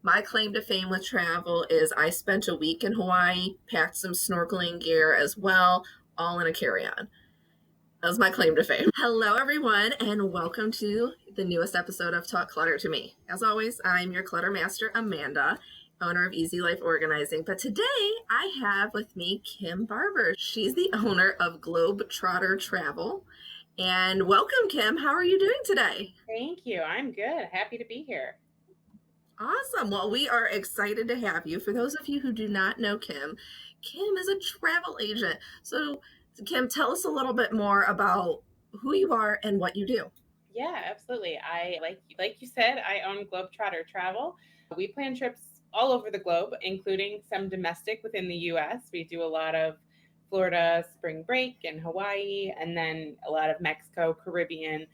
My claim to fame with travel is I spent a week in Hawaii, packed some snorkeling gear as well, all in a carry-on. That's my claim to fame. Hello, everyone, and welcome to the newest episode of Talk Clutter To Me. As always, I'm your clutter master, Amanda, owner of Easy Life Organizing. But today I have with me Kim Barber. She's the owner of Globetrotter Travel. And welcome, Kim. How are you doing today? Thank you. I'm good. Happy to be here. Awesome. Well, we are excited to have you. For those of you who do not know Kim, Kim is a travel agent. So, Kim, tell us a little bit more about who you are and what you do. Yeah, absolutely. I like you said, I own Globetrotter Travel. We plan trips all over the globe, including some domestic within the US. We do a lot of Florida spring break and Hawaii, and then a lot of Mexico, Caribbean.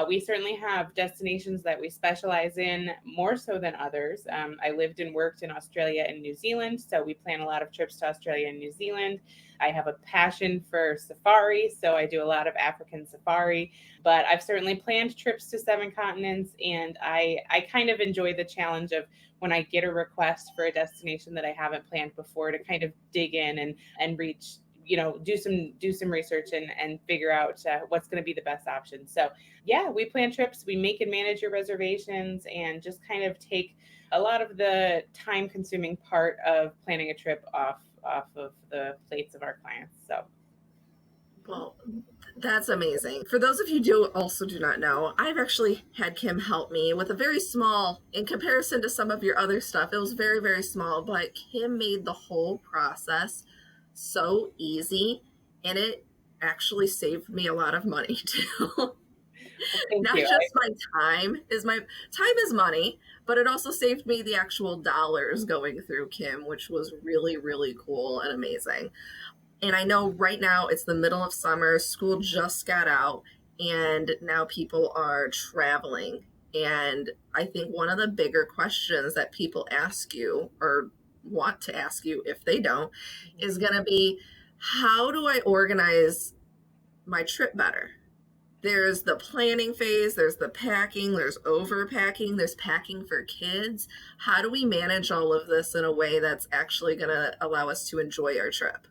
We certainly have destinations that we specialize in more so than others. I lived and worked in Australia and New Zealand, so we plan a lot of trips to Australia and New Zealand. I have a passion for safari, so I do a lot of African safari, but I've certainly planned trips to seven continents, and I kind of enjoy the challenge of when I get a request for a destination that I haven't planned before to kind of dig in and reach, do some research and figure out what's going to be the best option. So yeah, we plan trips, we make and manage your reservations, and just kind of take a lot of the time consuming part of planning a trip off of the plates of our clients. So Well, that's amazing. For those of you who also do not know, I've actually had Kim help me with a very small, in comparison to some of your other stuff, it was very, very small, but Kim made the whole process so easy and it actually saved me a lot of money too. well, thank Not you. just my time is money, but it also saved me the actual dollars going through Kim, which was really, really cool and amazing. And I know right now it's the middle of summer, school just got out, and now people are traveling. And I think one of the bigger questions that people ask you or want to ask you if they don't is going to be, how do I organize my trip better? There's the planning phase, there's the packing, there's overpacking, there's packing for kids. How do we manage all of this in a way that's actually going to allow us to enjoy our trip?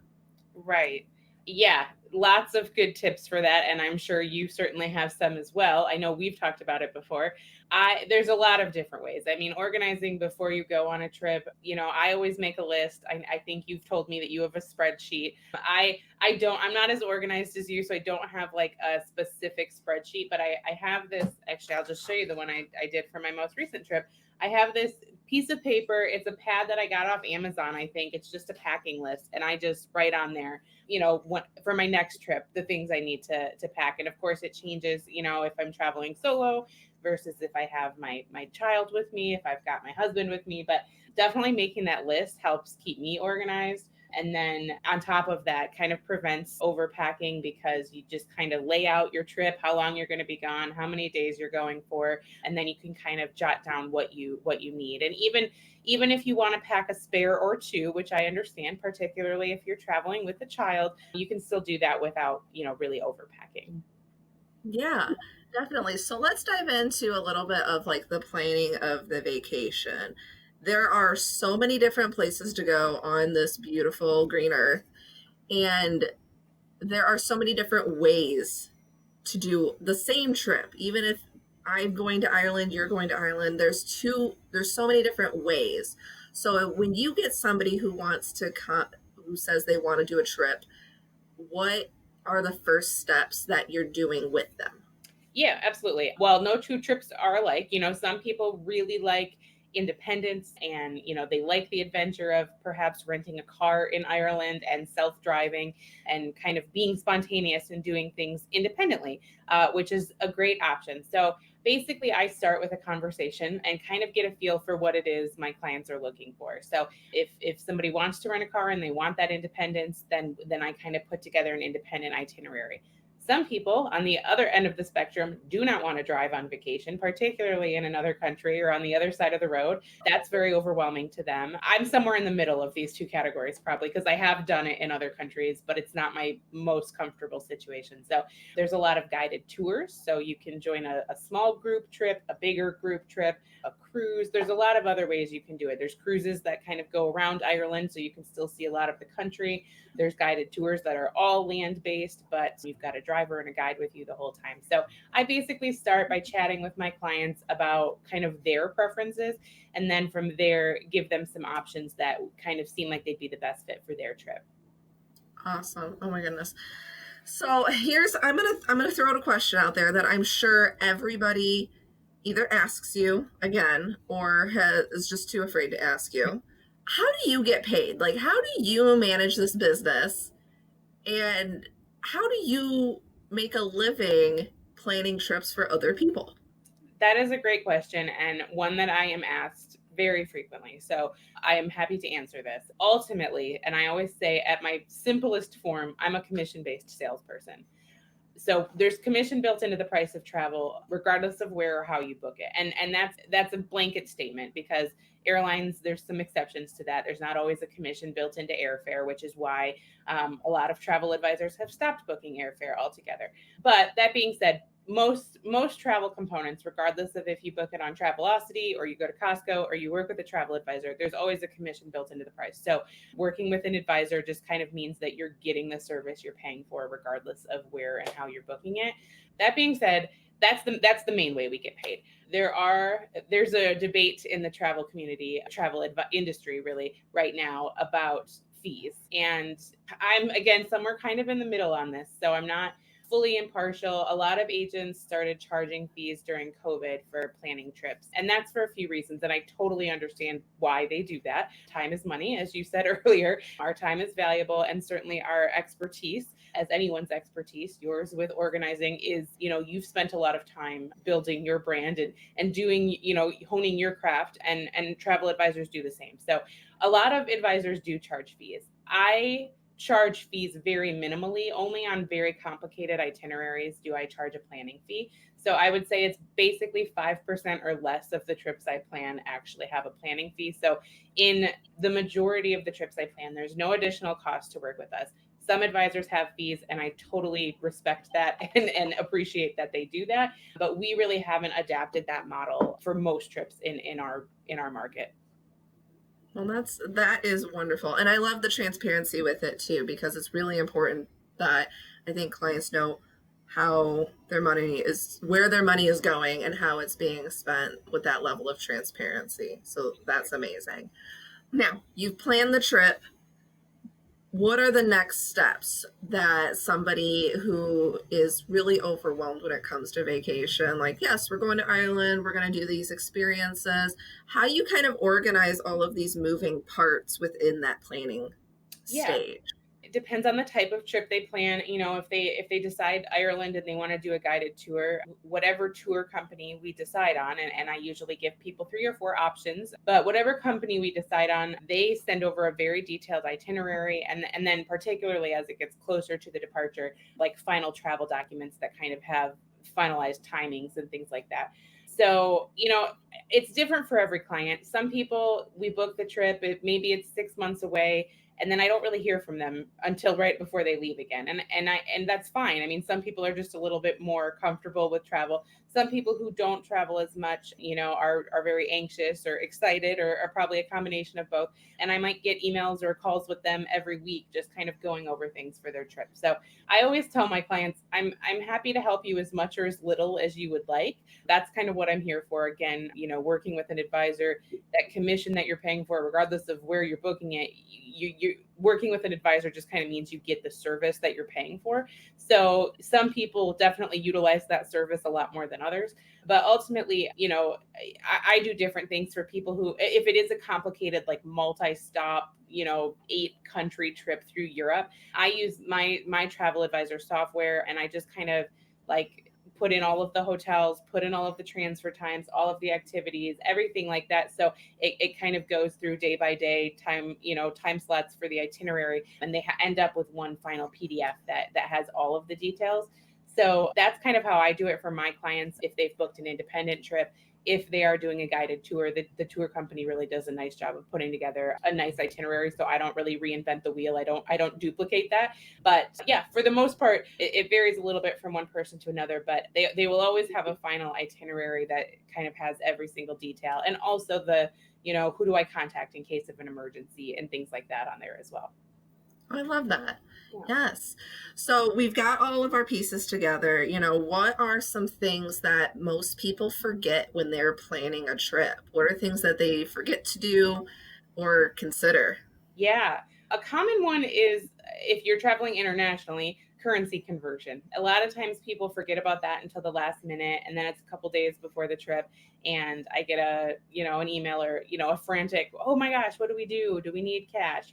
Right. Yeah, lots of good tips for that, and I'm sure you certainly have some as well. I know we've talked about it before. I There's a lot of different ways. I mean, organizing before you go on a trip, I always make a list. I think you've told me that you have a spreadsheet. I don't, I'm not as organized as you, so I don't have like a specific spreadsheet, but I have this. Actually, I'll just show you the one I did for my most recent trip. I have this piece of paper. It's a pad that I got off Amazon, I think. It's just a packing list. And I just write on there, for my next trip, the things I need to pack. And of course, it changes, if I'm traveling solo versus if I have my child with me, if I've got my husband with me. But definitely making that list helps keep me organized. And then on top of that, kind of prevents overpacking because you just kind of lay out your trip, how long you're going to be gone, how many days you're going for, and then you can kind of jot down what you need. And even if you want to pack a spare or two, which I understand, particularly if you're traveling with a child, you can still do that without, really overpacking. Yeah, definitely. So let's dive into a little bit of like the planning of the vacation. There are so many different places to go on this beautiful green earth, and there are so many different ways to do the same trip. Even if I'm going to Ireland, you're going to Ireland, there's so many different ways. So when you get somebody who wants to come, who says they want to do a trip, what are the first steps that you're doing with them? Yeah, absolutely. Well, no two trips are alike. Some people really like independence and, they like the adventure of perhaps renting a car in Ireland and self driving and kind of being spontaneous and doing things independently, which is a great option. So basically, I start with a conversation and kind of get a feel for what it is my clients are looking for. So if somebody wants to rent a car and they want that independence, then I kind of put together an independent itinerary. Some people on the other end of the spectrum do not want to drive on vacation, particularly in another country or on the other side of the road. That's very overwhelming to them. I'm somewhere in the middle of these two categories, probably, because I have done it in other countries, but it's not my most comfortable situation. So there's a lot of guided tours. So you can join a small group trip, a bigger group trip, a cruise. There's a lot of other ways you can do it. There's cruises that kind of go around Ireland, so you can still see a lot of the country. There's guided tours that are all land based, but you've got a driver and a guide with you the whole time. So I basically start by chatting with my clients about kind of their preferences, and then from there give them some options that kind of seem like they'd be the best fit for their trip. Awesome. Oh my goodness. So here's I'm gonna throw out a question out there that I'm sure everybody either asks you again or is just too afraid to ask you. How do you get paid? Like, how do you manage this business, and how do you make a living planning trips for other people? That is a great question, and one that I am asked very frequently. So I am happy to answer this. Ultimately, and I always say at my simplest form, I'm a commission based salesperson. So there's commission built into the price of travel regardless of where or how you book it, and that's a blanket statement, because airlines, there's some exceptions to that. There's not always a commission built into airfare, which is why a lot of travel advisors have stopped booking airfare altogether. But that being said, most travel components, regardless of if you book it on Travelocity or you go to Costco or you work with a travel advisor, there's always a commission built into the price. So working with an advisor just kind of means that you're getting the service you're paying for regardless of where and how you're booking it. That being said, that's the main way we get paid. There's a debate in the travel community, industry really right now, about fees. And I'm, again, somewhere kind of in the middle on this. So I'm not fully impartial. A lot of agents started charging fees during COVID for planning trips. And that's for a few reasons. And I totally understand why they do that. Time is money, as you said earlier. Our time is valuable, and certainly our expertise, as anyone's expertise, yours with organizing is, you've spent a lot of time building your brand and doing, honing your craft, and travel advisors do the same. So a lot of advisors do charge fees. I charge fees very minimally. Only on very complicated itineraries do I charge a planning fee. So I would say it's basically 5% or less of the trips I plan actually have a planning fee. So in the majority of the trips I plan, there's no additional cost to work with us. Some advisors have fees, and I totally respect that and appreciate that they do that. But we really haven't adapted that model for most trips in our market. Well, that is wonderful. And I love the transparency with it too, because it's really important that I think clients know where their money is going and how it's being spent with that level of transparency. So that's amazing. Now, you've planned the trip. What are the next steps that somebody who is really overwhelmed when it comes to vacation, like, yes, we're going to Ireland, we're going to do these experiences, how you kind of organize all of these moving parts within that planning Yeah. stage? It depends on the type of trip they plan. If they decide Ireland and they want to do a guided tour, whatever tour company we decide on, and I usually give people 3 or 4 options, but whatever company we decide on, they send over a very detailed itinerary, and then particularly as it gets closer to the departure, like final travel documents that kind of have finalized timings and things like that. So, it's different for every client. Some people, we book the trip, maybe it's 6 months away, and then I don't really hear from them until right before they leave again. And that's fine. I mean, some people are just a little bit more comfortable with travel. Some people who don't travel as much, are very anxious or excited, or probably a combination of both. And I might get emails or calls with them every week, just kind of going over things for their trip. So I always tell my clients, I'm happy to help you as much or as little as you would like. That's kind of what I'm here for. Again, working with an advisor, that commission that you're paying for, regardless of where you're booking it, you're working with an advisor just kind of means you get the service that you're paying for. So some people definitely utilize that service a lot more than others. But ultimately, I do different things for people who, if it is a complicated, like multi-stop, 8-country trip through Europe, I use my travel advisor software, and I just kind of like put in all of the hotels, put in all of the transfer times, all of the activities, everything like that. So it kind of goes through day by day time slots for the itinerary, and they end up with one final PDF that has all of the details. So that's kind of how I do it for my clients if they've booked an independent trip. If they are doing a guided tour, the tour company really does a nice job of putting together a nice itinerary. So I don't really reinvent the wheel. I don't duplicate that. But yeah, for the most part, it varies a little bit from one person to another, but they will always have a final itinerary that kind of has every single detail, and also the, who do I contact in case of an emergency and things like that on there as well. I love that. Yeah. Yes. So we've got all of our pieces together. What are some things that most people forget when they're planning a trip? What are things that they forget to do or consider? Yeah. A common one is if you're traveling internationally, currency conversion. A lot of times people forget about that until the last minute, and then it's a couple days before the trip and I get an email or, a frantic, "Oh my gosh, what do we do? Do we need cash?"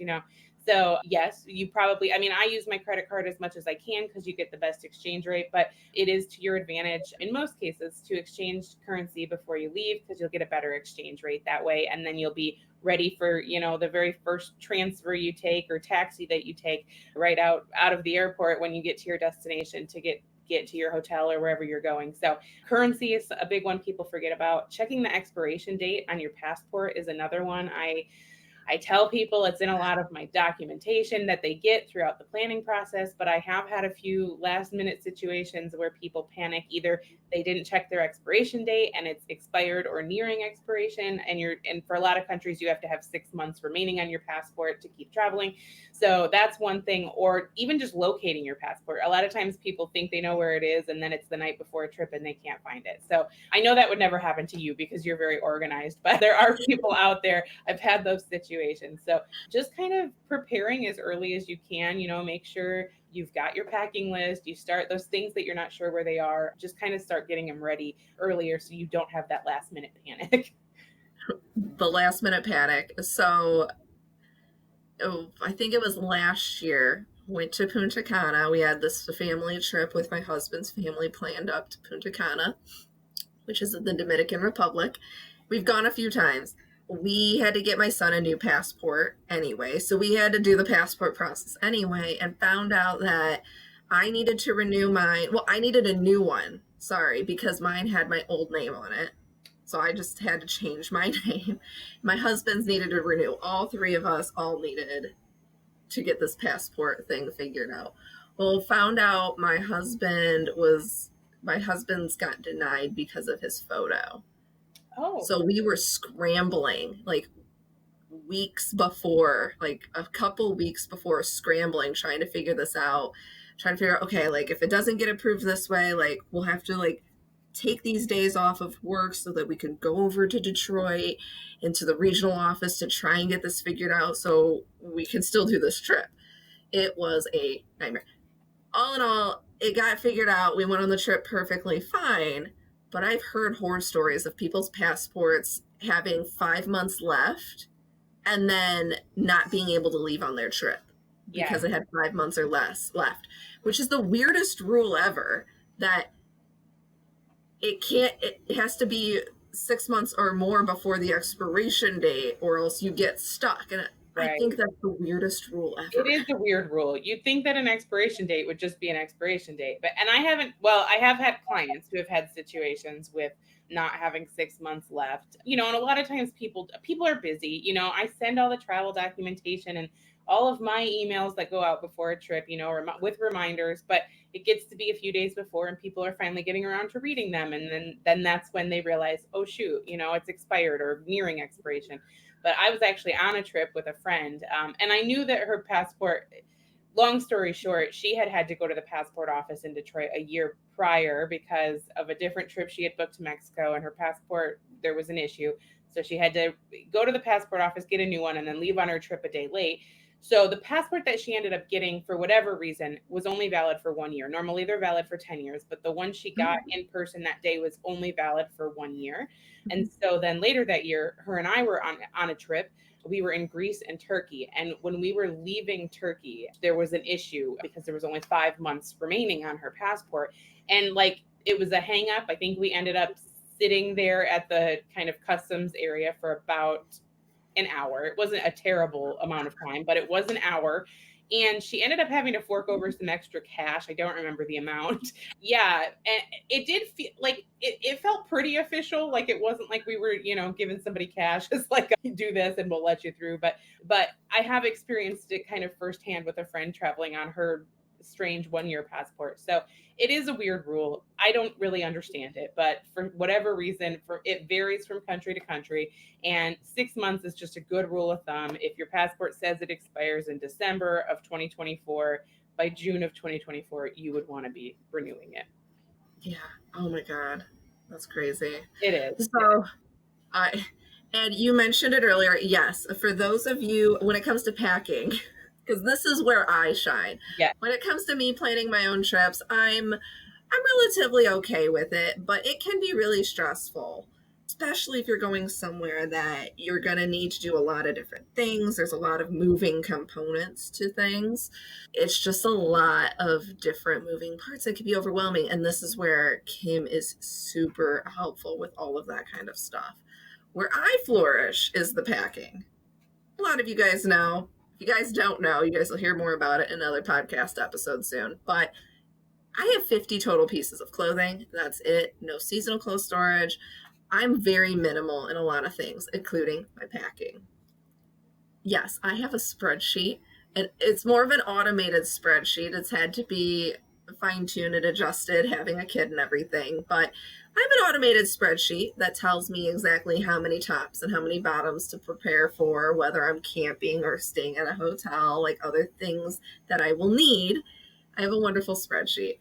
So, yes, you probably, I mean, I use my credit card as much as I can because you get the best exchange rate, but it is to your advantage in most cases to exchange currency before you leave because you'll get a better exchange rate that way, and then you'll be ready for the very first transfer you take or taxi that you take right out of the airport when you get to your destination to get to your hotel or wherever you're going. So currency is a big one people forget about. Checking the expiration date on your passport is another one. I tell people it's in a lot of my documentation that they get throughout the planning process, but I have had a few last minute situations where people panic. Either they didn't check their expiration date and it's expired or nearing expiration, and for a lot of countries you have to have 6 months remaining on your passport to keep traveling. So that's one thing, or even just locating your passport. A lot of times people think they know where it is and then it's the night before a trip and they can't find it. So I know that would never happen to you because you're very organized, but there are people out there. I've had those situations. So just kind of preparing as early as you can, make sure you've got your packing list. You start those things that you're not sure where they are, just kind of start getting them ready earlier so you don't have that last minute panic. The last minute panic. So, I think it was last year, went to Punta Cana. We had this family trip with my husband's family planned up to Punta Cana, which is in the Dominican Republic. We've gone a few times. We had to get my son a new passport anyway, so we had to do the passport process anyway, and found out that I needed to renew mine. Well, I needed a new one, sorry, because mine had my old name on it. So I just had to change my name. My husband's needed to renew. All three of us all needed to get this passport thing figured out. Well, found out my husband's got denied because of his photo. Oh, So we were scrambling like weeks before, like a couple weeks before, scrambling, trying to figure this out, trying to figure out, okay, like if it doesn't get approved this way, like we'll have to like take these days off of work so that we can go over to Detroit into the regional office to try and get this figured out so we can still do this trip. It was a nightmare. All in all, it got figured out. We went on the trip perfectly fine, but I've heard horror stories of people's passports having 5 months left and then not being able to leave on their trip yeah. because it had 5 months or less left, which is the weirdest rule ever. That it has to be 6 months or more before the expiration date, or else you get stuck. And I Right. think that's the weirdest rule It ever. is a weird rule. You'd think that an expiration date would just be an expiration date. But and I haven't, well, I have had clients who have had situations with not having 6 months left. And a lot of times people are busy. I send all the travel documentation and all of my emails that go out before a trip, with reminders, but it gets to be a few days before and people are finally getting around to reading them, and then that's when they realize, oh shoot, it's expired or nearing expiration. But I was actually on a trip with a friend, and I knew that her passport. Long story short, she had to go to the passport office in Detroit a year prior because of a different trip she had booked to Mexico, and her passport, there was an issue. So she had to go to the passport office, get a new one, and then leave on her trip a day late. So the passport that she ended up getting, for whatever reason, was only valid for 1 year. Normally they're valid for 10 years, but the one she got in person that day was only valid for 1 year. And so then later that year, her and I were on a trip. We were in Greece and Turkey. And when we were leaving Turkey, there was an issue because there was only 5 months remaining on her passport. And like it was a hang up. I think we ended up sitting there at the kind of customs area for about an hour. It wasn't a terrible amount of time, but it was an hour. and she ended up having to fork over some extra cash. I don't remember the amount. Yeah, and it did feel like it felt pretty official. Like it wasn't like we were, giving somebody cash. It's like, do this and we'll let you through. But I have experienced it kind of firsthand with a friend traveling on her strange 1 year passport. So it is a weird rule. I don't really understand it, but for whatever reason, it varies from country to country. And 6 months is just a good rule of thumb. If your passport says it expires in December of 2024, by June of 2024, you would want to be renewing it. Yeah. Oh my God. That's crazy. It is. So I, and you mentioned it earlier. Yes, for those of you, when it comes to packing, because this is where I shine. Yeah. When it comes to me planning my own trips, I'm relatively okay with it, but it can be really stressful, especially if you're going somewhere that you're going to need to do a lot of different things. There's a lot of moving components to things. It's just a lot of different moving parts that can be overwhelming. And this is where Kim is super helpful with all of that kind of stuff. Where I flourish is the packing. A lot of you guys know. If you guys don't know, you guys will hear more about it in another podcast episode soon. But I have 50 total pieces of clothing. That's it. No seasonal clothes storage. I'm very minimal in a lot of things, including my packing. Yes, I have a spreadsheet, and it's more of an automated spreadsheet. It's had to be fine-tuned and adjusted, having a kid and everything. But I have an automated spreadsheet that tells me exactly how many tops and how many bottoms to prepare for, whether I'm camping or staying at a hotel, like other things that I will need. I have a wonderful spreadsheet,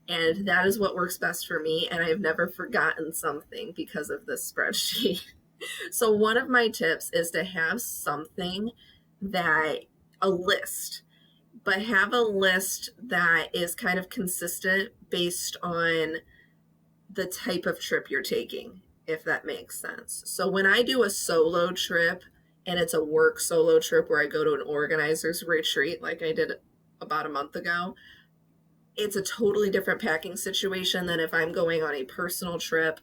and that is what works best for me. And I've never forgotten something because of this spreadsheet. So, one of my tips is to have something that a list, but have a list that is kind of consistent based on the type of trip you're taking, if that makes sense. So, when I do a solo trip and it's a work solo trip where I go to an organizer's retreat, like I did about a month ago, it's a totally different packing situation than if I'm going on a personal trip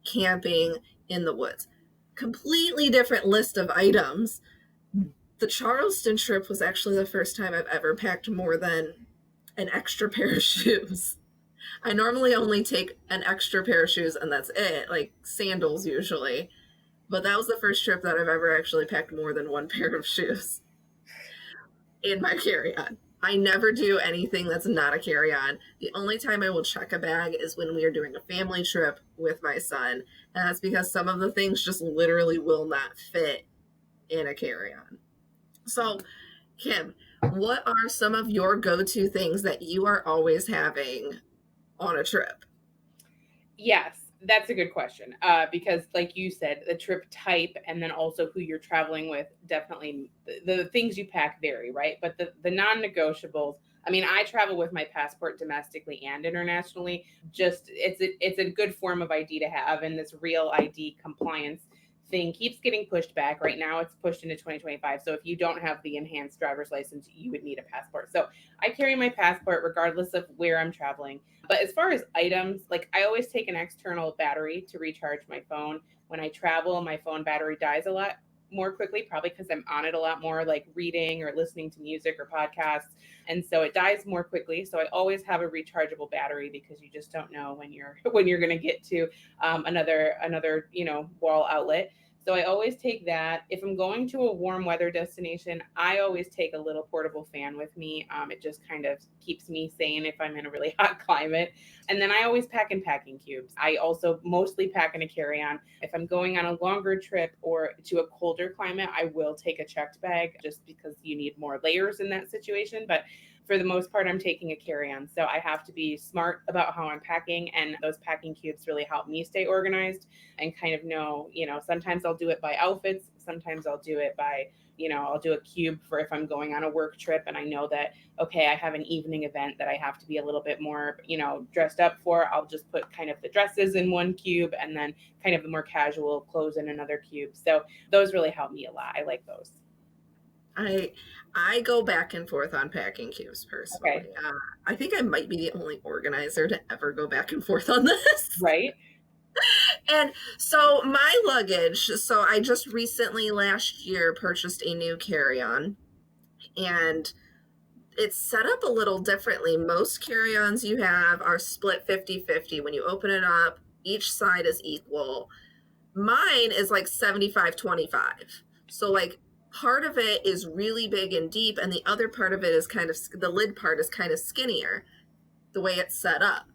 camping in the woods. Completely different list of items. The Charleston trip was actually the first time I've ever packed more than an extra pair of shoes. I normally only take an extra pair of shoes and that's it, like sandals usually. But that was the first trip that I've ever actually packed more than one pair of shoes in my carry-on. I never do anything that's not a carry-on. The only time I will check a bag is when we are doing a family trip with my son. And that's because some of the things just literally will not fit in a carry-on. So, Kim, what are some of your go-to things that you are always having on a trip? Yes, that's a good question. Because, like you said, the trip type and then also who you're traveling with, definitely the things you pack vary, right? But the non-negotiables. I mean, I travel with my passport domestically and internationally. Just it's a good form of ID to have, and this real ID compliance thing keeps getting pushed back. Right now, it's pushed into 2025. So if you don't have the enhanced driver's license, you would need a passport. So I carry my passport regardless of where I'm traveling. But as far as items, like I always take an external battery to recharge my phone. When I travel, my phone battery dies a lot more quickly, probably because I'm on it a lot more, like reading or listening to music or podcasts. And so it dies more quickly. So I always have a rechargeable battery because you just don't know when you're when you're going to get to another wall outlet. So I always take that. If I'm going to a warm weather destination, I always take a little portable fan with me. It just kind of keeps me sane if I'm in a really hot climate. And then I always pack in packing cubes. I also mostly pack in a carry-on. If I'm going on a longer trip or to a colder climate, I will take a checked bag just because you need more layers in that situation. But for the most part, I'm taking a carry-on. So I have to be smart about how I'm packing, and those packing cubes really help me stay organized and kind of know, sometimes I'll do it by outfits. Sometimes I'll do it by, I'll do a cube for if I'm going on a work trip and I know that, okay, I have an evening event that I have to be a little bit more, dressed up for. I'll just put kind of the dresses in one cube and then kind of the more casual clothes in another cube. So those really help me a lot. I like those. I go back and forth on packing cubes Okay. personally. I think I might be the only organizer to ever go back and forth on this. Right. And so my luggage, so I just recently last year purchased a new carry-on, and it's set up a little differently. Most carry-ons you have are split 50-50. When you open it up, each side is equal. Mine is like 75-25. So like part of it is really big and deep, and the other part of it is kind of, the lid part is kind of skinnier, the way it's set up.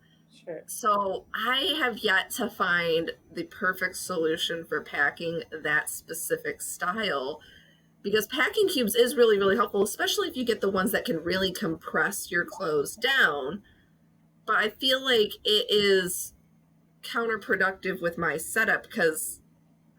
Sure. So I have yet to find the perfect solution for packing that specific style, because packing cubes is really, really helpful, especially if you get the ones that can really compress your clothes down. But I feel like it is counterproductive with my setup because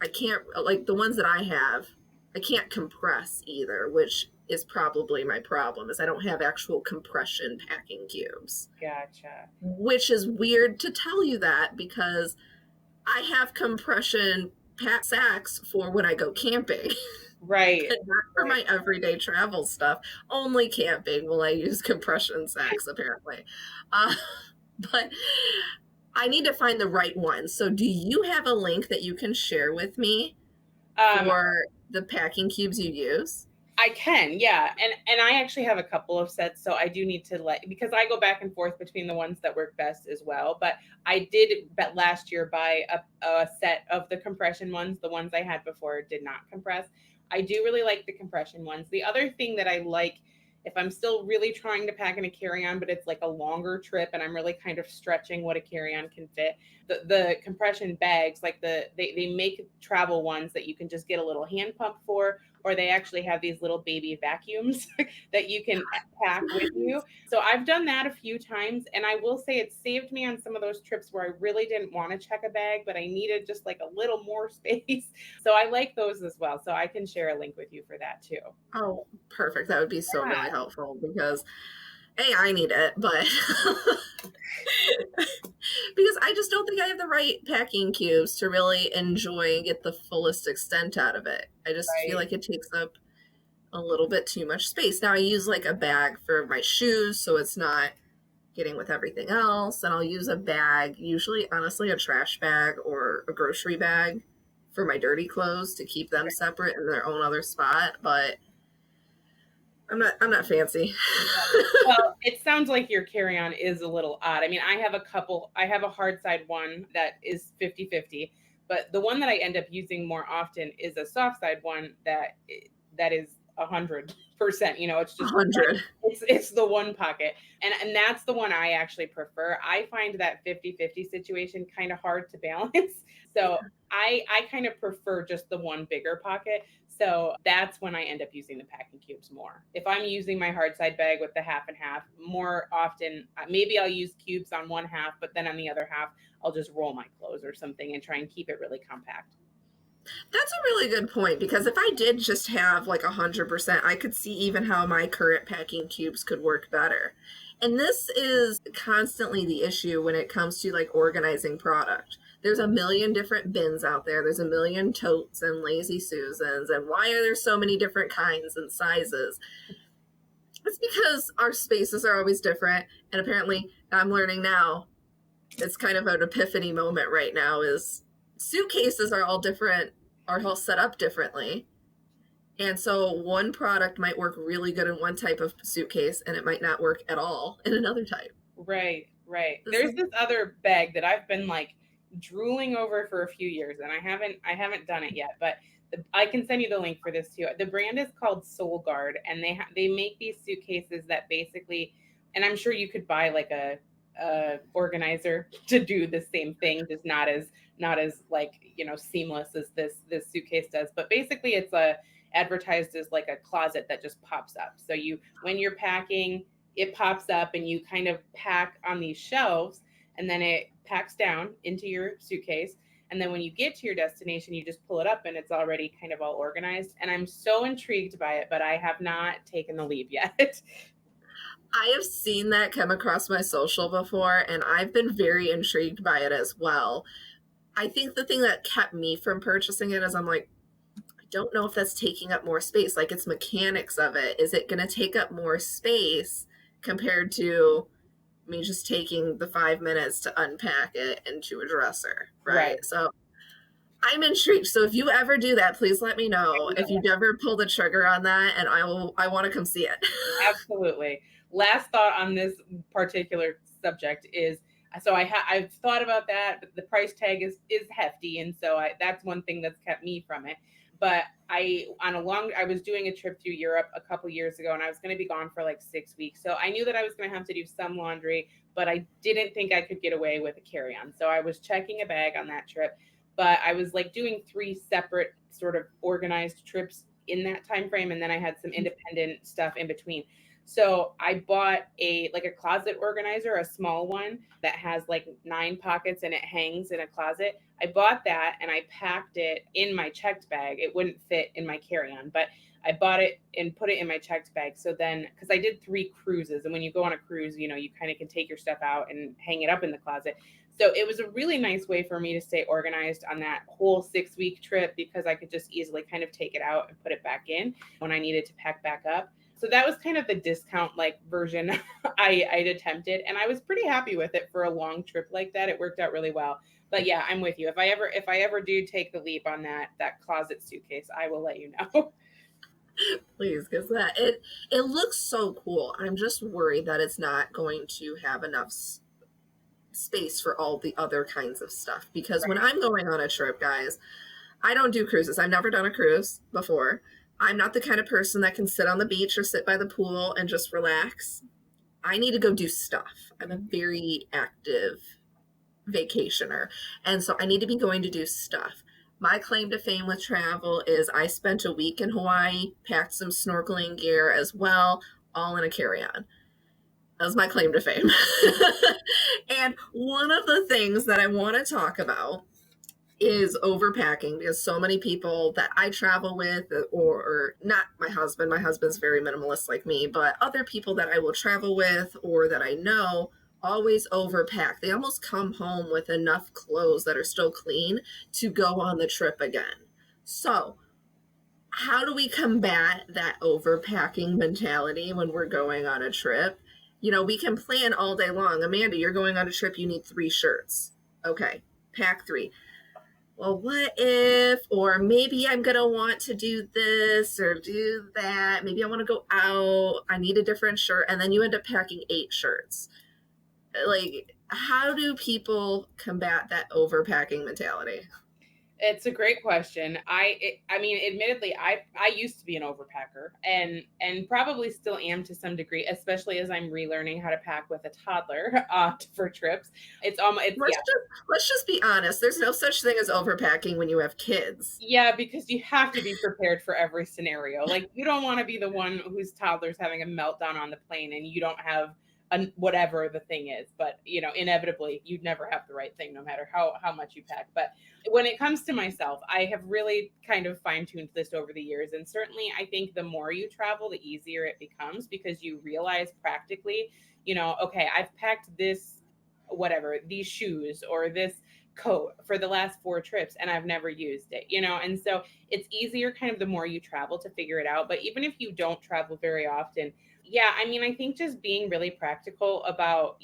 I can't, like the ones that I have, I can't compress either, which is probably my problem, is I don't have actual compression packing cubes. Gotcha. Which is weird to tell you that because I have compression pack sacks for when I go camping. Right. But not for my everyday travel stuff. Only camping will I use compression sacks, apparently. Uh, but I need to find the right one. So, do you have a link that you can share with me Um, for the packing cubes you use? I can, yeah. And I actually have a couple of sets, so I do need to let, because I go back and forth between the ones that work best as well. But I did bet last year buy a set of the compression ones. The ones I had before did not compress. I do really like the compression ones. The other thing that I like, if I'm still really trying to pack in a carry-on, but it's like a longer trip and I'm really kind of stretching what a carry-on can fit, the compression bags, like they make travel ones that you can just get a little hand pump for, or they actually have these little baby vacuums that you can pack with you. So I've done that a few times, and I will say it saved me on some of those trips where I really didn't want to check a bag, but I needed just like a little more space. So I like those as well. So I can share a link with you for that too. Oh, perfect. That would be so Yeah, really helpful because A, I need it, but because I just don't think I have the right packing cubes to really enjoy and get the fullest extent out of it. I just feel right. like it takes up a little bit too much space. Now I use like a bag for my shoes so it's not getting with everything else, and I'll use a bag, usually honestly a trash bag or a grocery bag for my dirty clothes to keep them separate in their own other spot, but I'm not fancy. Well, it sounds like your carry-on is a little odd. I mean, I have a hard side one that is 50-50, but the one that I end up using more often is a soft side one that is 100%. You know, it's just 100. it's the one pocket. And that's the one I actually prefer. I find that 50-50 situation kind of hard to balance. So I kind of prefer just the one bigger pocket. So that's when I end up using the packing cubes more. If I'm using my hard side bag with the half and half, more often, maybe I'll use cubes on one half, but then on the other half, I'll just roll my clothes or something and try and keep it really compact. That's a really good point because if I did just have like 100%, I could see even how my current packing cubes could work better. And this is constantly the issue when it comes to like organizing product. There's a million different bins out there. There's a million totes and lazy Susans. And why are there so many different kinds and sizes? It's because our spaces are always different. And apparently, I'm learning now, it's kind of an epiphany moment right now, is suitcases are all different, are all set up differently. And so one product might work really good in one type of suitcase and it might not work at all in another type. Right, right. This There's is this other bag that I've been like drooling over for a few years, and I haven't done it yet, but I can send you the link for this too. The brand is called Soul Guard, and they make these suitcases that basically, and I'm sure you could buy like a organizer to do the same thing, just not as like, seamless as this suitcase does. But basically, it's a advertised as like a closet that just pops up. So you, when you're packing, it pops up and you kind of pack on these shelves, and then it packs down into your suitcase. And then when you get to your destination, you just pull it up and it's already kind of all organized. And I'm so intrigued by it, but I have not taken the leap yet. I have seen that come across my social before and I've been very intrigued by it as well. I think the thing that kept me from purchasing it is I'm like, I don't know if that's taking up more space. Like it's mechanics of it. Is it going to take up more space compared to me just taking the 5 minutes to unpack it into a dresser, Right. right? So I'm intrigued. So if you ever do that, please let me I know. If will. you ever pull the trigger on that, and I want to come see it. Absolutely. Last thought on this particular subject is, so I've thought about that, but the price tag is hefty, and so that's one thing that's kept me from it. But I was doing a trip through Europe a couple years ago, and I was going to be gone for like 6 weeks. So I knew that I was going to have to do some laundry, but I didn't think I could get away with a carry-on. So I was checking a bag on that trip, but I was like doing three separate sort of organized trips in that time frame, and then I had some independent stuff in between. So I bought a closet organizer, a small one that has like 9 pockets and it hangs in a closet. I bought that and I packed it in my checked bag. It wouldn't fit in my carry-on, but I bought it and put it in my checked bag. So then, because I did 3 cruises, and when you go on a cruise, you kind of can take your stuff out and hang it up in the closet. So it was a really nice way for me to stay organized on that whole 6 week trip, because I could just easily kind of take it out and put it back in when I needed to pack back up. So that was kind of the discount like version I'd attempted, and I was pretty happy with it for a long trip like that. It worked out really well. But yeah, I'm with you. If I ever do take the leap on that closet suitcase, I will let you know. Please, because it looks so cool. I'm just worried that it's not going to have enough space for all the other kinds of stuff. Because when Right. I'm going on a trip, guys, I don't do cruises. I've never done a cruise before. I'm not the kind of person that can sit on the beach or sit by the pool and just relax. I need to go do stuff. I'm a very active vacationer. And so I need to be going to do stuff. My claim to fame with travel is I spent a week in Hawaii, packed some snorkeling gear as well, all in a carry on. That's my claim to fame. And one of the things that I want to talk about is overpacking, because so many people that I travel with, or not my husband's very minimalist like me, but other people that I will travel with or that I know always overpack. They almost come home with enough clothes that are still clean to go on the trip again. So, how do we combat that overpacking mentality when we're going on a trip? We can plan all day long. Amanda, you're going on a trip, you need 3 shirts. Okay, pack 3. Well, what if, or maybe I'm going to want to do this or do that. Maybe I want to go out. I need a different shirt. And then you end up packing 8 shirts. Like, how do people combat that overpacking mentality? It's a great question. I mean, admittedly, I used to be an overpacker, and probably still am to some degree, especially as I'm relearning how to pack with a toddler for trips. It's Let's yeah. just be honest. There's no such thing as overpacking when you have kids. Yeah, because you have to be prepared for every scenario. Like, you don't want to be the one whose toddler's having a meltdown on the plane and you don't have whatever the thing is. But, inevitably, you'd never have the right thing no matter how much you pack. But when it comes to myself, I have really kind of fine-tuned this over the years. And certainly, I think the more you travel, the easier it becomes, because you realize practically, okay, I've packed this, whatever, these shoes or this coat for the last 4 trips and I've never used it, and so it's easier kind of the more you travel to figure it out. But even if you don't travel very often, yeah, I mean, I think just being really practical about,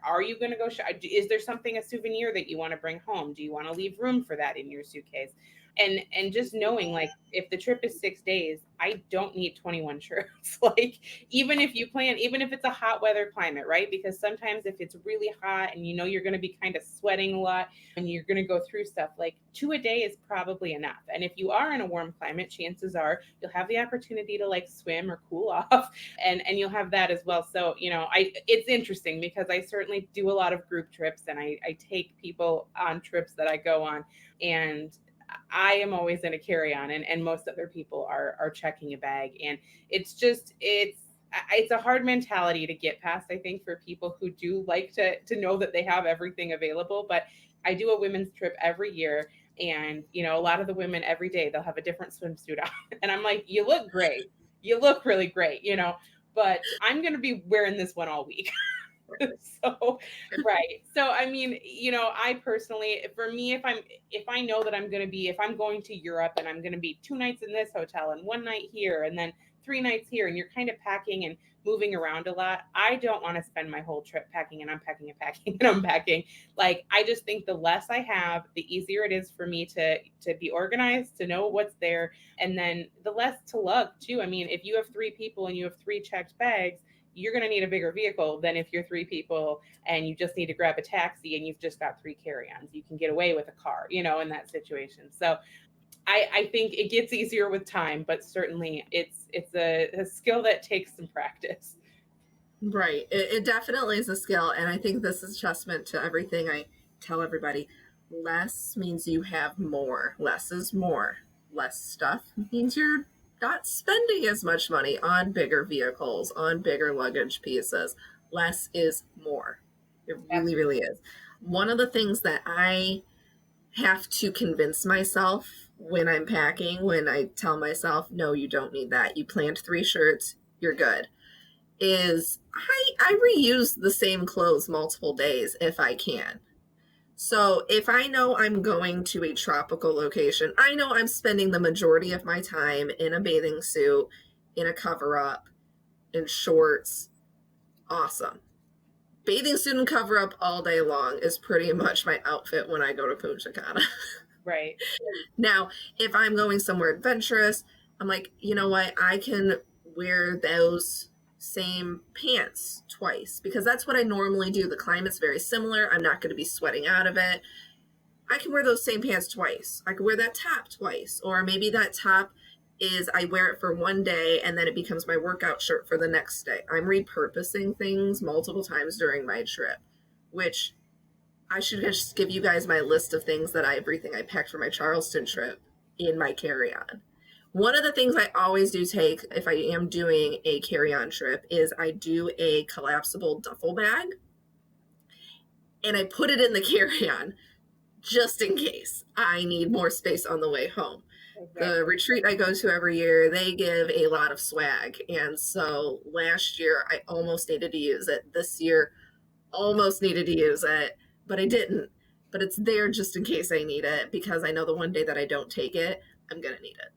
are you going to go is there something, a souvenir that you want to bring home? Do you want to leave room for that in your suitcase? And just knowing, like, if the trip is 6 days, I don't need 21 shirts. Like, even if it's a hot weather climate, right? Because sometimes if it's really hot and you're going to be kind of sweating a lot and you're going to go through stuff, like 2 a day is probably enough. And if you are in a warm climate, chances are you'll have the opportunity to like swim or cool off, and you'll have that as well. So, it's interesting because I certainly do a lot of group trips, and I take people on trips that I go on, and I am always in a carry-on, and most other people are checking a bag. And it's a hard mentality to get past, I think, for people who do like to know that they have everything available. But I do a women's trip every year, and a lot of the women every day they'll have a different swimsuit on. And I'm like, you look great. You look really great, but I'm gonna be wearing this one all week. So, right. So, I mean, I personally, for me, if I know that if I'm going to Europe and I'm going to be 2 nights in this hotel and 1 night here and then 3 nights here, and you're kind of packing and moving around a lot, I don't want to spend my whole trip packing and unpacking and packing and unpacking. Like, I just think the less I have, the easier it is for me to be organized, to know what's there, and then the less to lug too. I mean, if you have 3 people and you have 3 checked bags, you're going to need a bigger vehicle than if you're 3 people and you just need to grab a taxi and you've just got 3 carry-ons. You can get away with a car, in that situation. So I think it gets easier with time, but certainly it's a skill that takes some practice. Right. It definitely is a skill. And I think this is testament to everything I tell everybody. Less means you have more. Less is more. Less stuff means you're not spending as much money on bigger vehicles, on bigger luggage pieces. Less is more. It really, really is. One of the things that I have to convince myself when I'm packing, when I tell myself, no, you don't need that. You planned 3 shirts, you're good, is I reuse the same clothes multiple days if I can. So if I know I'm going to a tropical location, I know I'm spending the majority of my time in a bathing suit, in a cover up, in shorts. Awesome. Bathing suit and cover up all day long is pretty much my outfit when I go to Punta Cana. Right. Now, if I'm going somewhere adventurous, I'm like, you know what? I can wear those same pants twice because that's what I normally do. The climate's very similar. I'm not going to be sweating out of it. I can wear those same pants twice. I could wear that top twice. Or maybe that top is I wear it for one day and then it becomes my workout shirt for the next day. I'm repurposing things multiple times during my trip, which I should just give you guys my list of things everything I packed for my Charleston trip in my carry-on. One of the things I always do take if I am doing a carry-on trip is I do a collapsible duffel bag and I put it in the carry-on just in case I need more space on the way home. Exactly. The retreat I go to every year, they give a lot of swag. And so last year I almost needed to use it. This year, almost needed to use it, but I didn't. But it's there just in case I need it because I know the one day that I don't take it, I'm going to need it.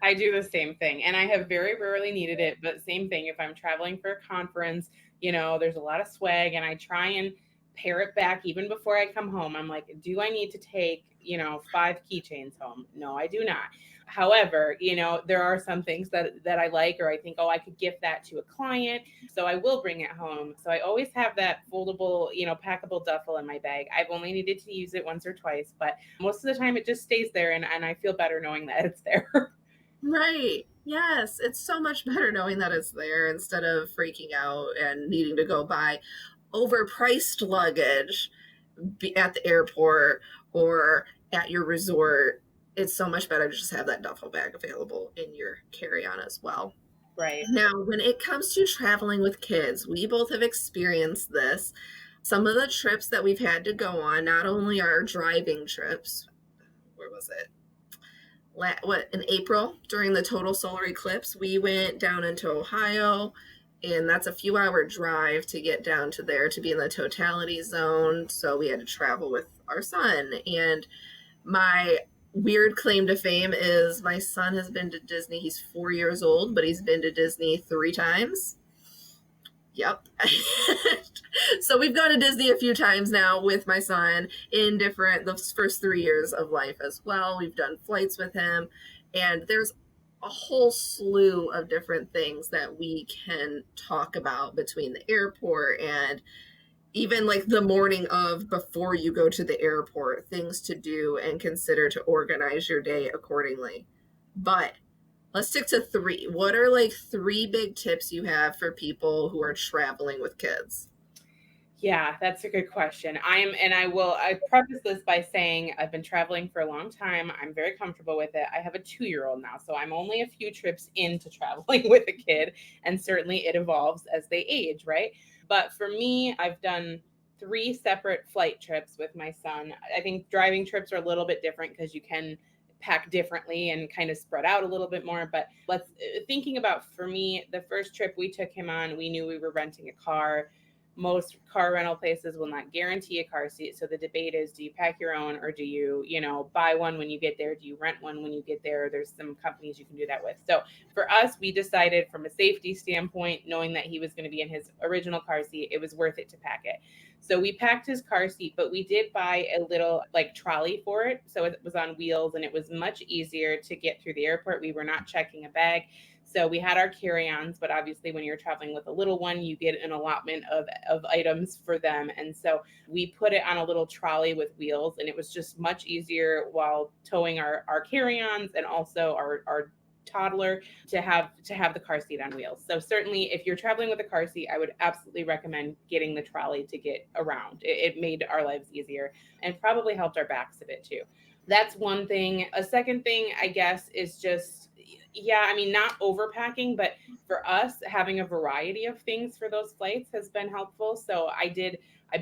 I do the same thing. And I have very rarely needed it, but same thing. If I'm traveling for a conference, there's a lot of swag and I try and pare it back even before I come home. I'm like, do I need to take, 5 keychains home? No, I do not. However, there are some things that I like, or I think, oh, I could gift that to a client. So I will bring it home. So I always have that foldable, packable duffel in my bag. I've only needed to use it once or twice, but most of the time it just stays there and I feel better knowing that it's there. Right. Yes. It's so much better knowing that it's there instead of freaking out and needing to go buy overpriced luggage at the airport or at your resort. It's so much better to just have that duffel bag available in your carry-on as well. Right. Now, when it comes to traveling with kids, we both have experienced this. Some of the trips that we've had to go on, not only are driving trips, where was it? In April during the total solar eclipse, we went down into Ohio, and that's a few hour drive to get down to there to be in the totality zone. So we had to travel with our son. And my weird claim to fame is my son has been to Disney. He's 4 years old, but he's been to Disney 3 times. Yep. So we've gone to Disney a few times now with my son in the first 3 years of life as well. We've done flights with him, and there's a whole slew of different things that we can talk about between the airport and even like the morning of before you go to the airport, things to do and consider to organize your day accordingly. But let's stick to 3. What are like 3 big tips you have for people who are traveling with kids? Yeah, that's a good question. I preface this by saying I've been traveling for a long time. I'm very comfortable with it. I have a 2-year-old now, so I'm only a few trips into traveling with a kid, and certainly it evolves as they age, right? But for me, I've done 3 separate flight trips with my son. I think driving trips are a little bit different because you can pack differently and kind of spread out a little bit more. But thinking about, for me, the first trip we took him on, we knew we were renting a car. Most car rental places will not guarantee a car seat. So the debate is, do you pack your own, or do you, buy one when you get there? Do you rent one when you get there? There's some companies you can do that with. So for us, we decided from a safety standpoint, knowing that he was going to be in his original car seat, it was worth it to pack it. So we packed his car seat, but we did buy a little like trolley for it. So it was on wheels and it was much easier to get through the airport. We were not checking a bag. So we had our carry-ons, but obviously when you're traveling with a little one, you get an allotment of items for them. And so we put it on a little trolley with wheels, and it was just much easier while towing our carry-ons and also our toddler to have the car seat on wheels. So certainly if you're traveling with a car seat, I would absolutely recommend getting the trolley to get around. It made our lives easier and probably helped our backs a bit too. That's one thing. A second thing, I guess, is just, yeah, I mean, not overpacking, but for us, having a variety of things for those flights has been helpful. So I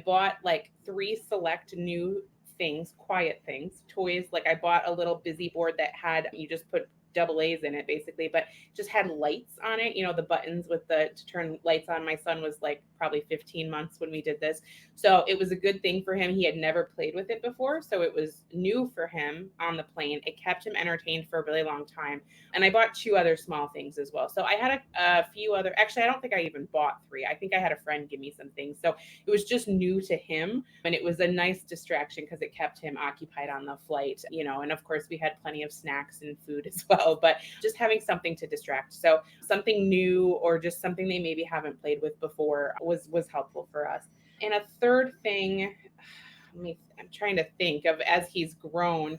bought like 3 select new things, quiet things, toys. Like I bought a little busy board that had, you just put double A's in it basically, but just had lights on it, the buttons with to turn lights on. My son was like probably 15 months when we did this. So it was a good thing for him. He had never played with it before. So it was new for him on the plane. It kept him entertained for a really long time. And I bought 2 other small things as well. So I had a few other, actually, I don't think I even bought 3. I think I had a friend give me some things. So it was just new to him. And it was a nice distraction because it kept him occupied on the flight, and of course we had plenty of snacks and food as well, but just having something to distract. So something new or just something they maybe haven't played with before was helpful for us. And a third thing, I'm trying to think of as he's grown,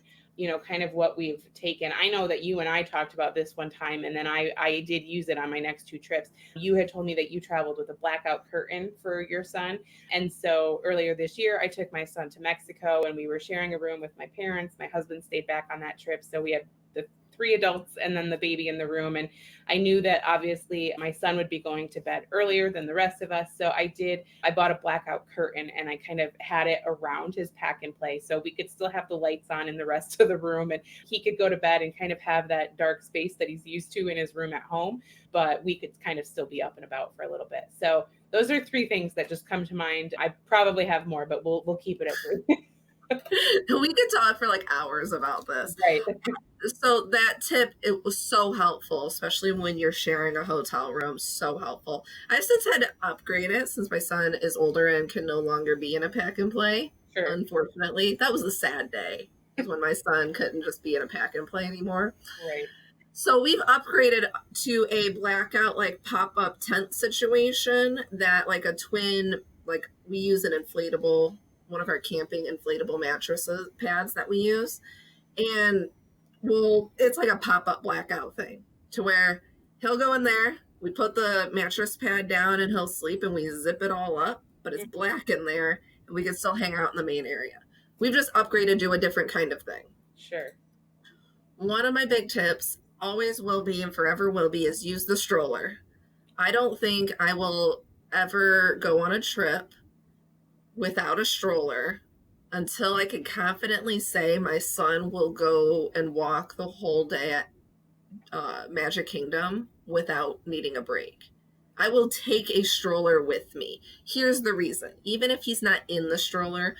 kind of what we've taken. I know that you and I talked about this one time, and then I did use it on my next 2 trips. You had told me that you traveled with a blackout curtain for your son. And so earlier this year, I took my son to Mexico and we were sharing a room with my parents. My husband stayed back on that trip. So we had the 3 adults and then the baby in the room. And I knew that obviously my son would be going to bed earlier than the rest of us. So I bought a blackout curtain and I kind of had it around his pack and play. So we could still have the lights on in the rest of the room and he could go to bed and kind of have that dark space that he's used to in his room at home, but we could kind of still be up and about for a little bit. So those are 3 things that just come to mind. I probably have more, but we'll keep it at 3. We could talk for like hours about this. Right. So that tip, it was so helpful, especially when you're sharing a hotel room. So helpful. I've since had to upgrade it since my son is older and can no longer be in a pack and play. Sure. Unfortunately, that was a sad day, is when my son couldn't just be in a pack and play anymore. Right. So we've upgraded to a blackout like pop-up tent situation that like a twin, like we use an inflatable, one of our camping inflatable mattresses pads that we use. And it's like a pop-up blackout thing to where he'll go in there, we put the mattress pad down and he'll sleep and we zip it all up, but it's black in there and we can still hang out in the main area. We've just upgraded to a different kind of thing. Sure. One of my big tips, always will be and forever will be, is use the stroller. I don't think I will ever go on a trip without a stroller until I can confidently say my son will go and walk the whole day at Magic Kingdom without needing a break. I will take a stroller with me. Here's the reason. Even if he's not in the stroller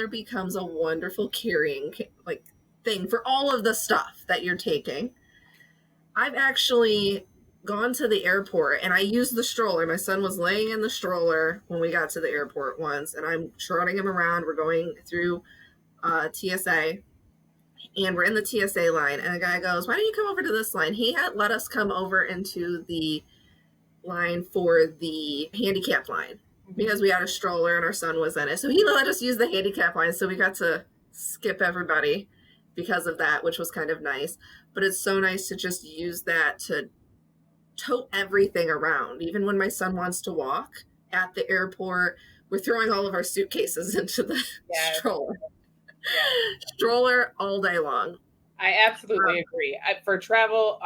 becomes a wonderful carrying like thing for all of the stuff that you're taking. I've actually gone to the airport and I used the stroller. My son was laying in the stroller when we got to the airport once, and I'm trotting him around. We're going through TSA, and we're in the TSA line, and a guy goes, "Why don't you come over to this line?" He had let us come over into the line for the handicap line because we had a stroller and our son was in it. So he let us use the handicap line, so we got to skip everybody because of that, which was kind of nice. But it's so nice to just use that to tote everything around. Even when my son wants to walk at the airport, we're throwing all of our suitcases into the stroller. Yeah. Stroller all day long. I absolutely agree. For travel,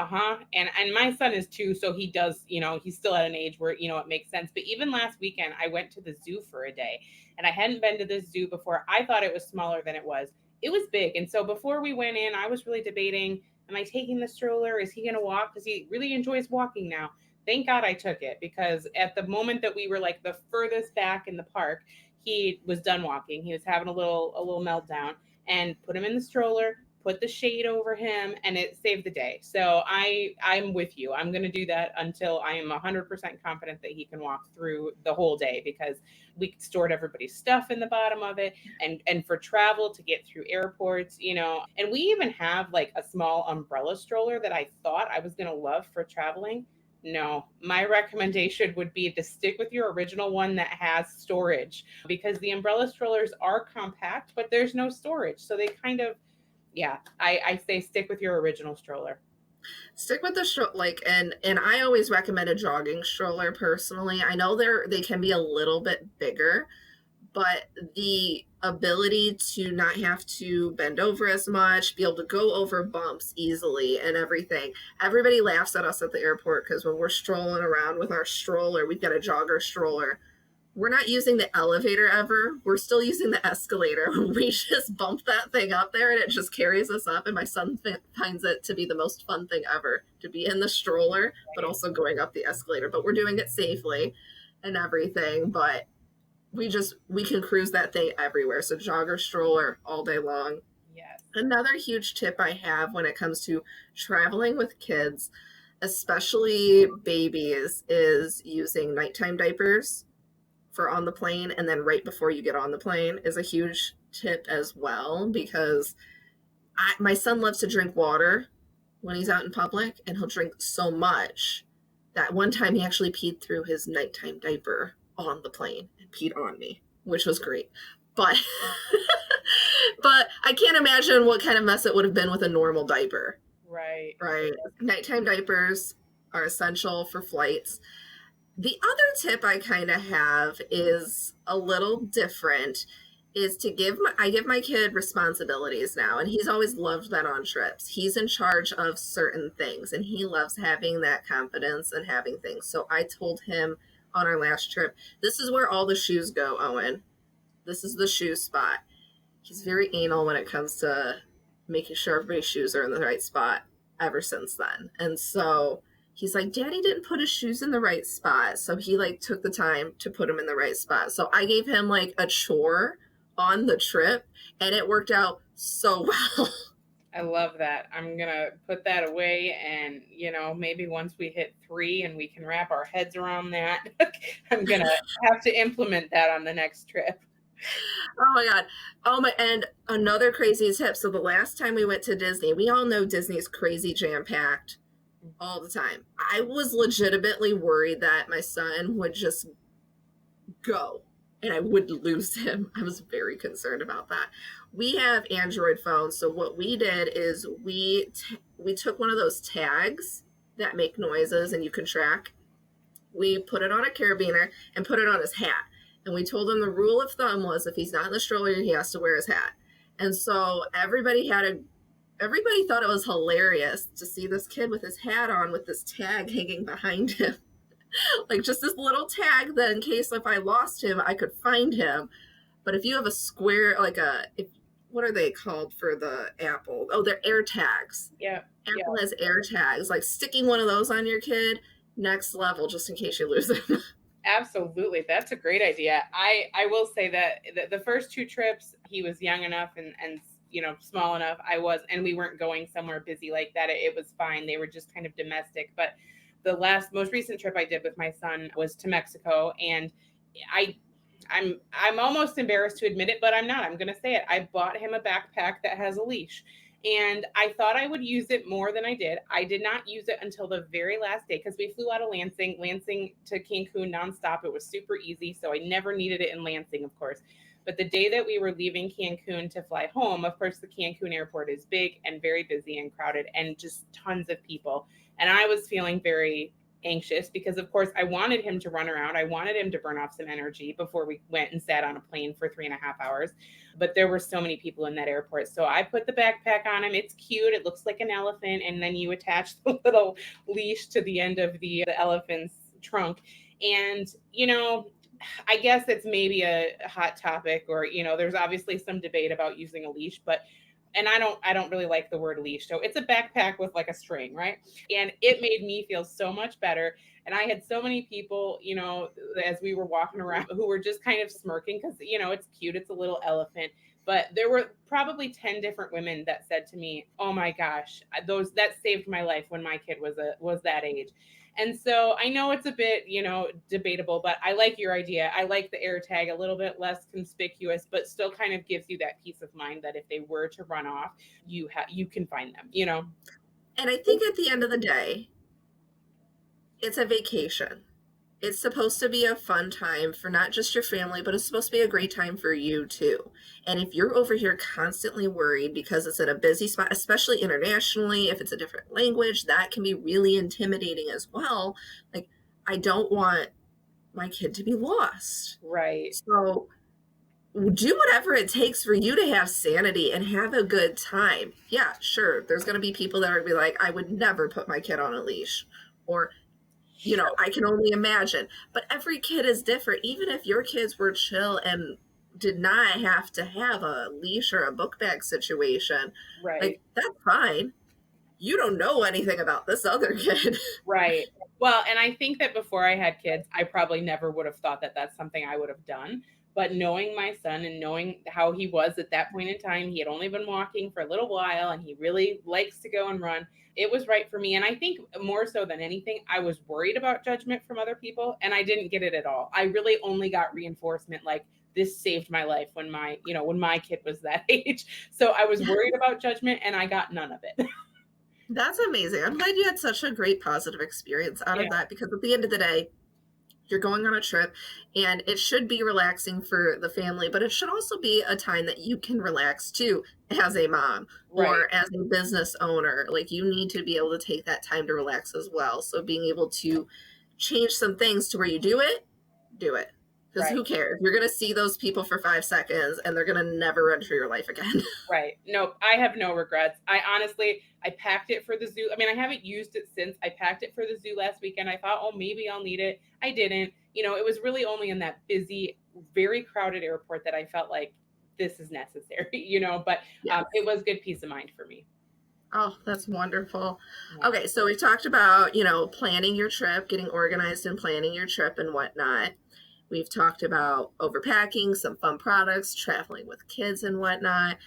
and my son is 2, so he does, he's still at an age where, it makes sense. But even last weekend, I went to the zoo for a day, and I hadn't been to this zoo before. I thought it was smaller than it was. It was big. And so before we went in, I was really debating, am I taking the stroller? Is he going to walk? Because he really enjoys walking now. thank God I took it, because at the moment that we were like the furthest back in the park, he was done walking. He was having a little meltdown, and put him in the stroller, put the shade over him, and it saved the day. So I'm with you. I'm going to do that until I am 100% confident that he can walk through the whole day, because we stored everybody's stuff in the bottom of it, and for travel to get through airports, and we even have like a small umbrella stroller that I thought I was going to love for traveling. No, my recommendation would be to stick with your original one that has storage, because the umbrella strollers are compact, but there's no storage. So they kind of, yeah, I say stick with your original stroller. Stick with the and I always recommend a jogging stroller personally. I know they can be a little bit bigger, but the ability to not have to bend over as much, be able to go over bumps easily and everything. Everybody laughs at us at the airport because when we're strolling around with our stroller, we've got a jogger stroller. We're not using the elevator ever. We're still using the escalator. We just bump that thing up there and it just carries us up. And my son finds it to be the most fun thing ever to be in the stroller, but also going up the escalator. But we're doing it safely and everything. But we can cruise that thing everywhere. So jogger stroller all day long. Yes. Another huge tip I have when it comes to traveling with kids, especially babies, is using nighttime diapers for on the plane, and then right before you get on the plane is a huge tip as well, because my son loves to drink water when he's out in public, and he'll drink so much that one time he actually peed through his nighttime diaper on the plane and peed on me, which was great. But but I can't imagine what kind of mess it would have been with a normal diaper. Right. Right. Nighttime diapers are essential for flights. The other tip I kind of have is a little different, is to I give my kid responsibilities now, and he's always loved that on trips. He's in charge of certain things and he loves having that confidence and having things. So I told him on our last trip, this is where all the shoes go, Owen. This is the shoe spot. He's very anal when it comes to making sure everybody's shoes are in the right spot ever since then. And so he's like, Daddy didn't put his shoes in the right spot. So he like took the time to put them in the right spot. So I gave him like a chore on the trip and it worked out so well. I love that. I'm going to put that away, and, maybe once we hit 3 and we can wrap our heads around that, I'm going to have to implement that on the next trip. Oh my God. Oh my, and another crazy tip. So the last time we went to Disney, we all know Disney's crazy jam-packed all the time. I was legitimately worried that my son would just go and I would lose him. I was very concerned about that. We have Android phones, so what we did is we took one of those tags that make noises and you can track. We put it on a carabiner and put it on his hat. And we told him the rule of thumb was if he's not in the stroller, he has to wear his hat. And so everybody thought it was hilarious to see this kid with his hat on with this tag hanging behind him. Like just this little tag that in case if I lost him, I could find him. But if you have a square, what are they called for the Apple? Oh, they're air tags. Yeah. Apple has air tags. Like sticking one of those on your kid, next level, just in case you lose him. Absolutely. That's a great idea. I will say that the first 2 trips, he was young enough and small enough. And we weren't going somewhere busy like that. It was fine. They were just kind of domestic. But the most recent trip I did with my son was to Mexico, and I'm almost embarrassed to admit it, but I'm not. I'm going to say it. I bought him a backpack that has a leash. And I thought I would use it more than I did. I did not use it until the very last day, because we flew out of Lansing to Cancun nonstop. It was super easy, so I never needed it in Lansing, of course. But the day that we were leaving Cancun to fly home, of course, the Cancun airport is big and very busy and crowded and just tons of people. And I was feeling very anxious because, of course, I wanted him to run around. I wanted him to burn off some energy before we went and sat on a plane for 3.5 hours. But there were so many people in that airport. So I put the backpack on him. It's cute. It looks like an elephant. And then you attach the little leash to the end of the elephant's trunk. And, I guess it's maybe a hot topic, or, there's obviously some debate about using a leash, but and I don't really like the word leash. So it's a backpack with like a string, right? And it made me feel so much better. And I had so many people, as we were walking around who were just kind of smirking because, it's cute. It's a little elephant. But there were probably 10 different women that said to me, "Oh my gosh, that saved my life when my kid was that age." And so I know it's a bit, debatable, but I like your idea. I like the air tag, a little bit less conspicuous, but still kind of gives you that peace of mind that if they were to run off, you can find them. And I think at the end of the day, it's a vacation. It's supposed to be a fun time for not just your family, but it's supposed to be a great time for you too. And if you're over here constantly worried because it's in a busy spot, especially internationally, if it's a different language, that can be really intimidating as well. Like, I don't want my kid to be lost. Right. So do whatever it takes for you to have sanity and have a good time. Yeah, sure. There's going to be people that are going to be like, I would never put my kid on a leash. Or Sure. I can only imagine. But every kid is different. Even if your kids were chill and did not have to have a leash or a book bag situation, Right. like, that's fine. You don't know anything about this other kid. Right. Well, and I think that before I had kids, I probably never would have thought that that's something I would have done. But knowing my son and knowing how he was at that point in time, he had only been walking for a little while and he really likes to go and run. It was right for me. And I think more so than anything, I was worried about judgment from other people and I didn't get it at all. I really only got reinforcement like, this saved my life when my kid was that age. So I was Yeah, worried about judgment and I got none of it. that's amazing. I'm glad you had such a great positive experience out Yeah. of that, because at the end of the day, you're going on a trip and it should be relaxing for the family, but it should also be a time that you can relax too as a mom Right. or as a business owner. Like, you need to be able to take that time to relax as well. So being able to change some things to where you do it, do it. Because Right. who cares? You're going to see those people for 5 seconds and they're going to never run for your life again. Right. No, I have no regrets. I packed it for the zoo. I mean, I haven't used it since. I packed it for the zoo last weekend. I thought, oh, maybe I'll need it. I didn't. It was really only in that busy, very crowded airport that I felt like this is necessary, but Yes. it was good peace of mind for me. Oh, that's wonderful. Yeah. Okay, so we talked about, planning your trip, getting organized and planning your trip and whatnot. We've talked about overpacking, some fun products, traveling with kids and whatnot.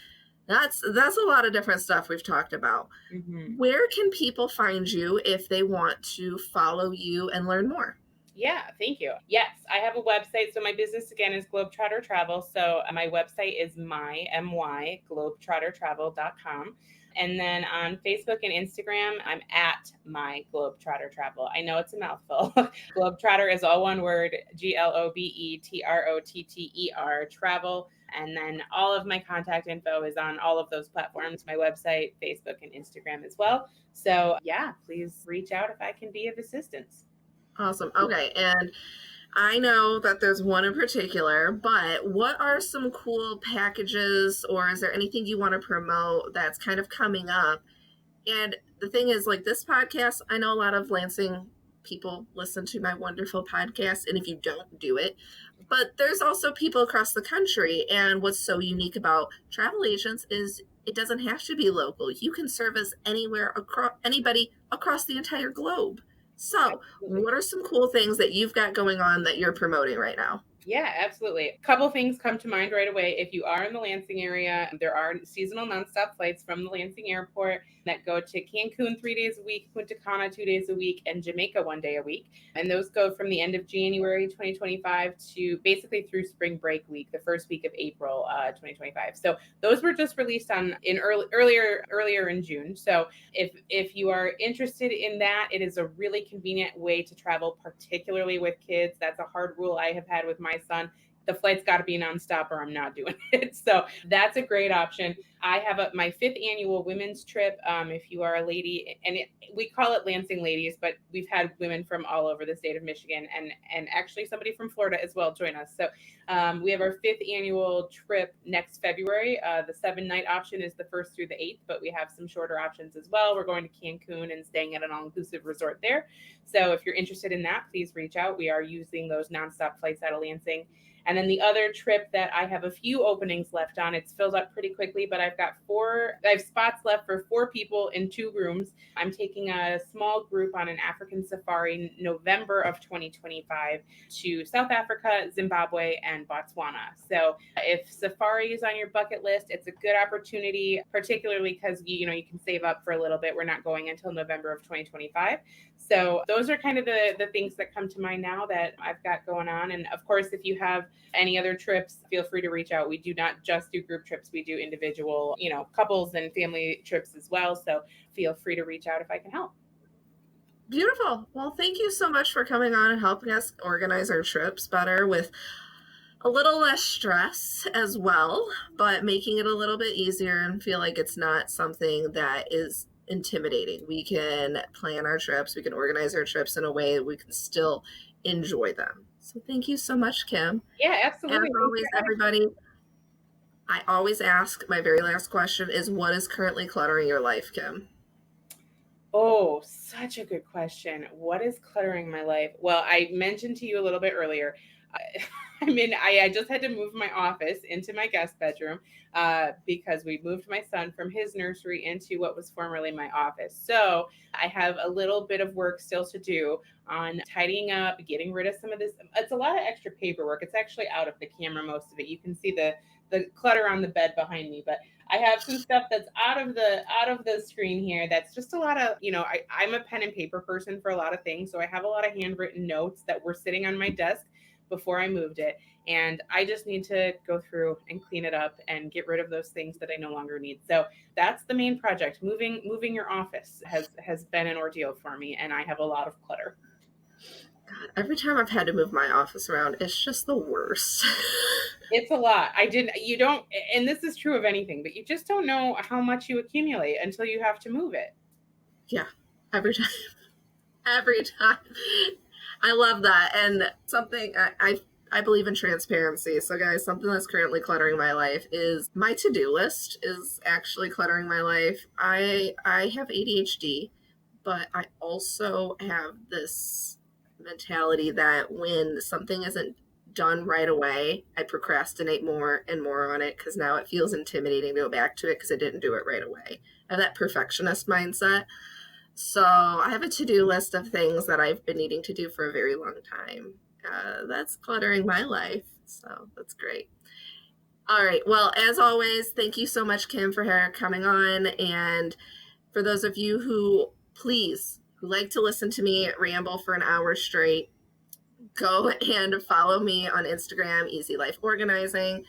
That's a lot of different stuff we've talked about. Mhm. Where can people find you if they want to follow you and learn more? Yeah, thank you. Yes, I have a website. So my business again is Globetrotter Travel. So my website is globetrottertravel.com. And then on Facebook and Instagram, I'm at my Globetrotter Travel. I know it's a mouthful. Globetrotter is all one word, Globetrotter travel. And then all of my contact info is on all of those platforms, my website, Facebook, and Instagram as well. So yeah, please reach out if I can be of assistance. Awesome. Okay, and I know that there's one in particular, but what are some cool packages, or is there anything you want to promote that's kind of coming up? And the thing is, like, this podcast, I know a lot of Lansing people listen to my wonderful podcast, and if you don't, do it. But there's also people across the country, and what's so unique about travel agents is it doesn't have to be local. You can service anywhere across anybody across the entire globe. So, Absolutely. what are some cool things that you've got going on that you're promoting right now? Yeah, absolutely. A couple things come to mind right away. If you are in the Lansing area, there are seasonal nonstop flights from the Lansing airport that go to Cancun 3 days a week, Punta Cana 2 days a week, and Jamaica 1 day a week. And those go from the end of January 2025 to basically through spring break week, the first week of April 2025. So those were just released earlier in June. So if you are interested in that, it is a really convenient way to travel, particularly with kids. That's a hard rule I have had with my son. The flight's got to be nonstop or I'm not doing it. So that's a great option. I have my fifth annual women's trip. If you are a lady, and we call it Lansing Ladies, but we've had women from all over the state of Michigan and actually somebody from Florida as well join us. So we have our fifth annual trip next February. The 7-night option is the 1st through the 8th, but we have some shorter options as well. We're going to Cancun and staying at an all-inclusive resort there. So if you're interested in that, please reach out. We are using those nonstop flights out of Lansing. And then the other trip that I have a few openings left on, it's filled up pretty quickly, but I have spots left for 4 people in 2 rooms. I'm taking a small group on an African safari November of 2025 to South Africa, Zimbabwe, and Botswana. So if safari is on your bucket list, it's a good opportunity, particularly because you can save up for a little bit. We're not going until November of 2025. So those are kind of the things that come to mind now that I've got going on. And of course, if you have any other trips, feel free to reach out. We do not just do group trips, we do individual, couples and family trips as well. So feel free to reach out if I can help. Beautiful. Well, thank you so much for coming on and helping us organize our trips better with a little less stress as well, but making it a little bit easier and feel like it's not something that is intimidating. We can plan our trips, we can organize our trips in a way that we can still enjoy them. So thank you so much, Kim. Yeah, absolutely. As always, everybody, I always ask, my very last question is, what is currently cluttering your life, Kim? Oh, such a good question. What is cluttering my life? Well, I mentioned to you a little bit earlier. I just had to move my office into my guest bedroom because we moved my son from his nursery into what was formerly my office. So I have a little bit of work still to do on tidying up, getting rid of some of this. It's a lot of extra paperwork. It's actually out of the camera, most of it. You can see the clutter on the bed behind me, but I have some stuff that's out of the screen here. That's just a lot of, I'm a pen and paper person for a lot of things. So I have a lot of handwritten notes that were sitting on my desk before I moved it. And I just need to go through and clean it up and get rid of those things that I no longer need. So that's the main project. Moving your office has been an ordeal for me, and I have a lot of clutter. God, every time I've had to move my office around, it's just the worst. It's a lot. You don't, and this is true of anything, but you just don't know how much you accumulate until you have to move it. Yeah, every time. Every time. I love that. And something I believe in transparency. So guys, something that's currently cluttering my life is my to-do list is actually cluttering my life. I have ADHD, but I also have this mentality that when something isn't done right away, I procrastinate more and more on it because now it feels intimidating to go back to it because I didn't do it right away. I have that perfectionist mindset. So I have a to-do list of things that I've been needing to do for a very long time. That's cluttering my life. So that's great. All right. Well, as always, thank you so much, Kim, for coming on. And for those of you who like to listen to me ramble for an hour straight, go and follow me on Instagram, Easy Life Organizing.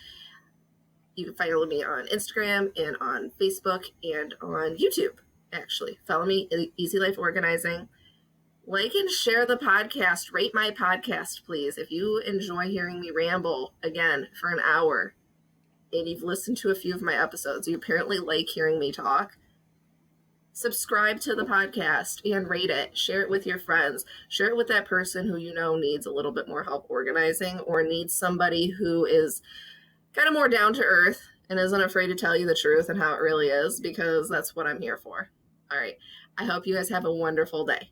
You can follow me on Instagram and on Facebook and on YouTube. Actually, follow me, Easy Life Organizing. Like and share the podcast. Rate my podcast, please. If you enjoy hearing me ramble again for an hour and you've listened to a few of my episodes, you apparently like hearing me talk, subscribe to the podcast and rate it. Share it with your friends. Share it with that person who you know needs a little bit more help organizing or needs somebody who is kind of more down to earth and isn't afraid to tell you the truth and how it really is, because that's what I'm here for. All right. I hope you guys have a wonderful day.